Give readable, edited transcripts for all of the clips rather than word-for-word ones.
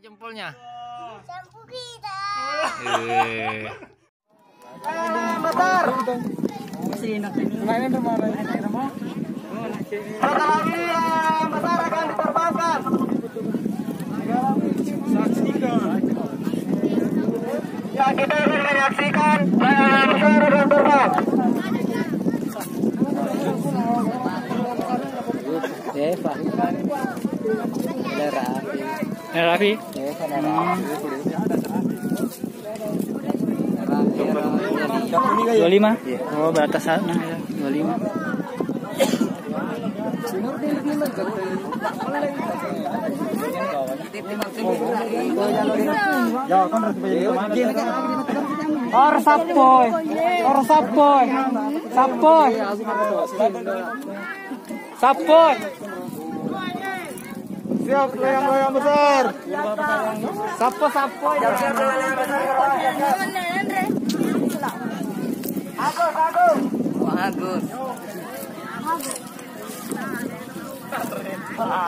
jempolnya. Sampo kita. Motor. Masih enak ini. Mainan rumah mau. Satu lagi motor akan diterbangkan. Saksikan. Ya, kita akan menyaksikan motor akan terbang. Eva. Rafi. Eva. 25. Oh, batas sana. 25. Or sapoy. Siap layang-layang besar. Sapoy. Agus.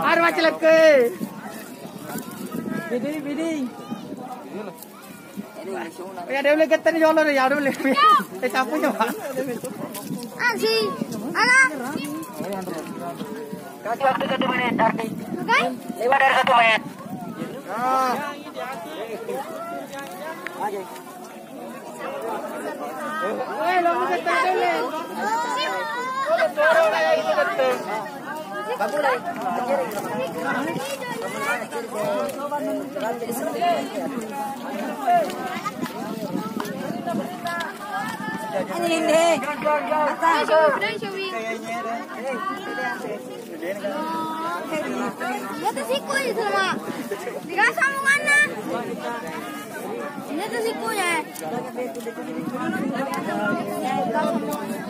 Aduh macilet ke. Biding. Ya dia boleh getar ni jolor ya, dia boleh. Campurnya Pak. Aji. Ala. Kasih waktu 1 menit, Darti. Oke. Lewat dari 1 menit. Lo mau getar dulu. Lihat siku itu mah. Dikasih sama mana? Lihat sikunya.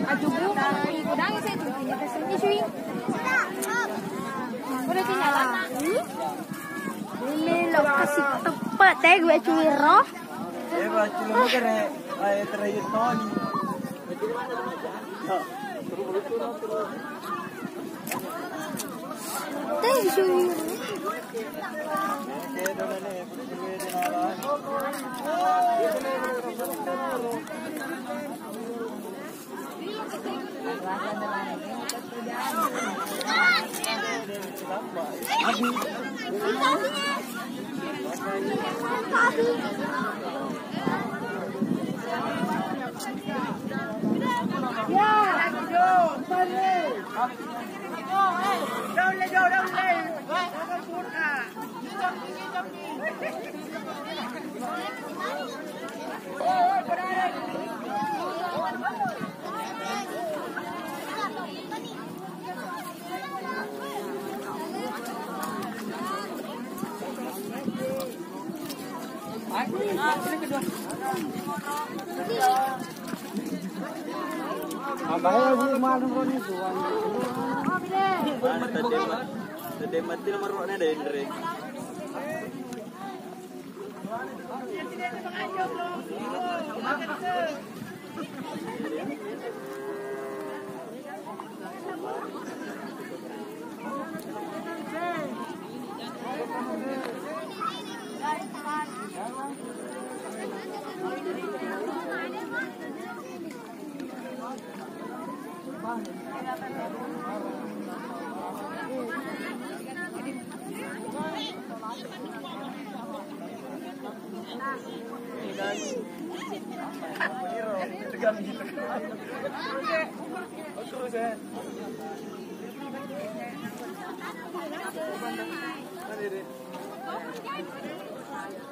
Ajubu ikudang saya itu punya kesennya sih. Udah tinggal. Ini lo kasih tepat teh gue cuiro. Baca lu kere ay terakhir Tony. Teh cuiro. Abang lagi malu ni tuan. Tadi mati nomor roknya ada Indre.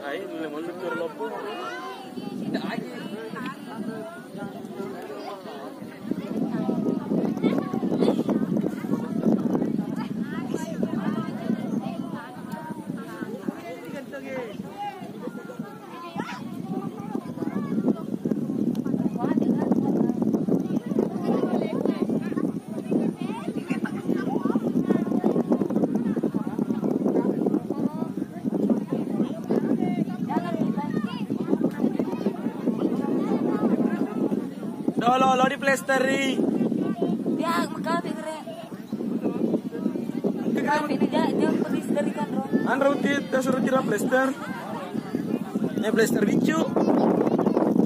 Ay, le mando por lopo. Lo di plasteri. Ya, makanya keren. Kami ini jangan plasteri kan, Ron. An rautit suruh tira plaster. Plaster bicu.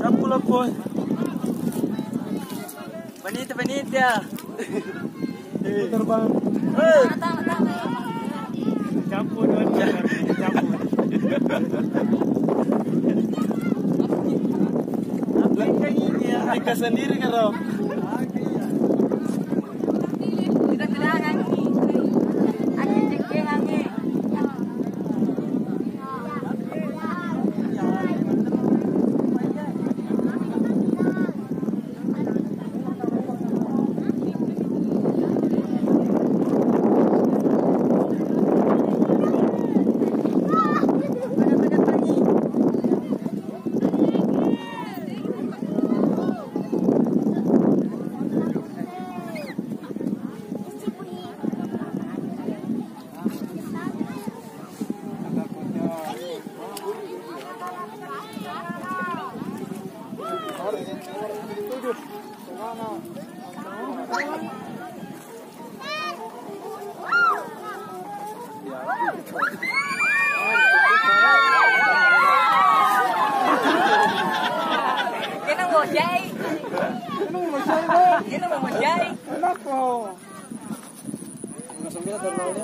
Campur apa? Benit ya. Terbang. Campur campur. Ika sendiri kan Rob? Kita kedangan nih. Aku cekeng angin. Kita mau menjai. Kenapa? Langsung kita terlalu.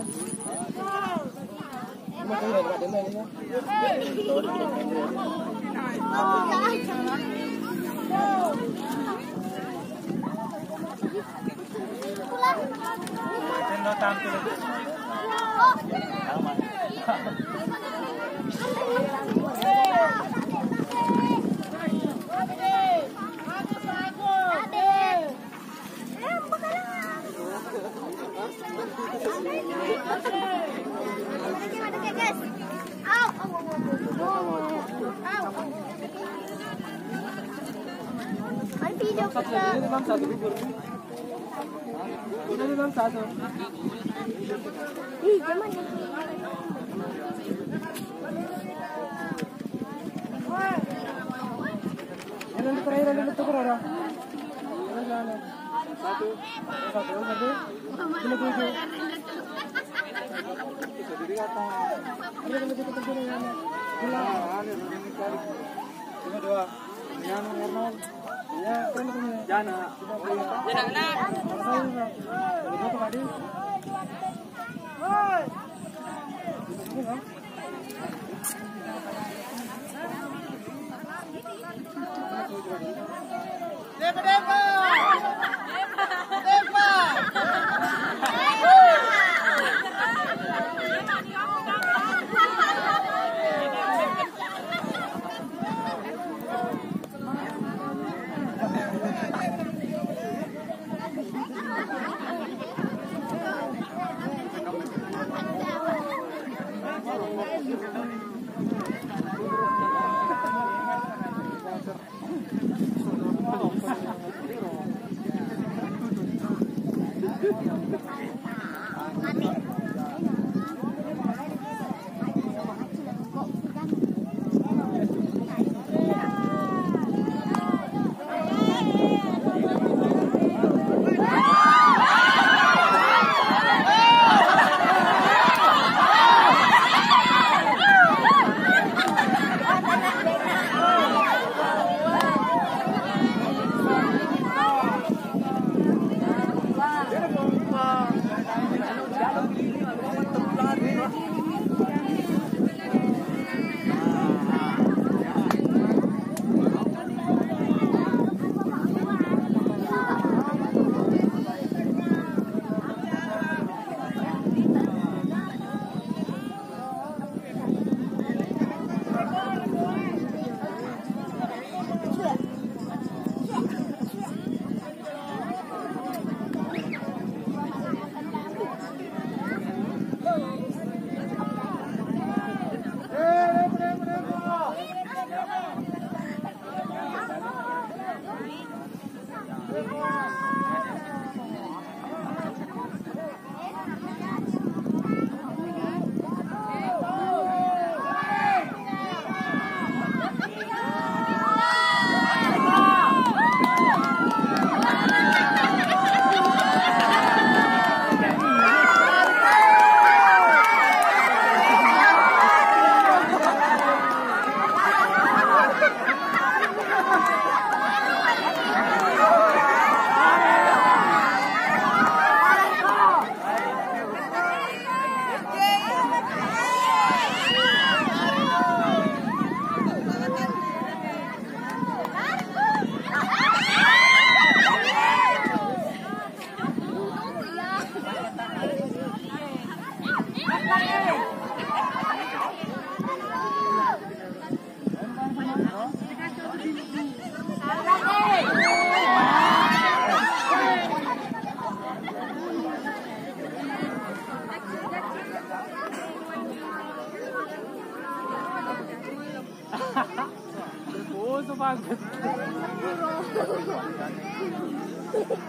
tuh banget. Titik.